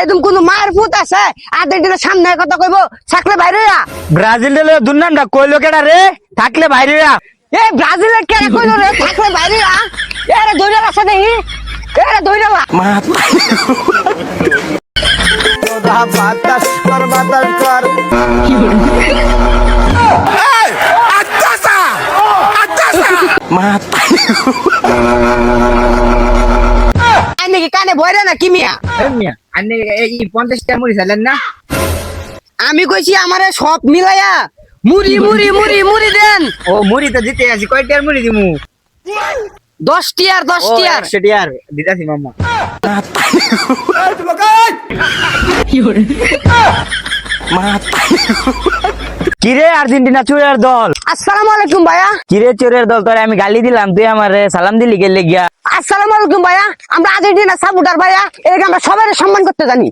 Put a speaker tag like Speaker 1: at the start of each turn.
Speaker 1: একদম কোন মায়ের পুত আছে আর্জেন্টিনার সামনে কথা কইব থাকলে বাইরে
Speaker 2: ব্রাজিল দুর্নামটা কইলো কেডা রে থাকলে বাইরে
Speaker 1: এ ব্রাজিলের কে কইলো রে থাকলে বাইরে এরে ধইরা আছে দেখি এরে ধইরা
Speaker 2: বাতাস কর
Speaker 1: আইনে কি কানে বইরে না কি মিয়া
Speaker 2: আন্নে এই 50 টাকা মুড়ি চাইলেন না
Speaker 1: আমি কইছি আমারে সব মিলাইয়া মুড়ি মুড়ি মুড়ি মুড়ি দেন
Speaker 2: ও মুড়ি তো দিতে আছি কয় টাকার মুড়ি দিমু
Speaker 1: 10 টিয়ার 10 টিয়ার
Speaker 2: 100 টাকার দিতাছি মাম্মা কিরে আর্জেন্টিনা চোরের দল
Speaker 1: আসসালামু আলাইকুম ভাইয়া
Speaker 2: কিরে চোরের দল তোরে আমি গালি দিলাম তুই আমারে সালাম দিলি গেলে গিয়া
Speaker 1: আসসালামু আলাইকুম ভাইয়া আমরা আর্জেন্টিনা সাপোর্টার ভাইয়া এটাকে আমরা সবাই সম্মান করতে জানি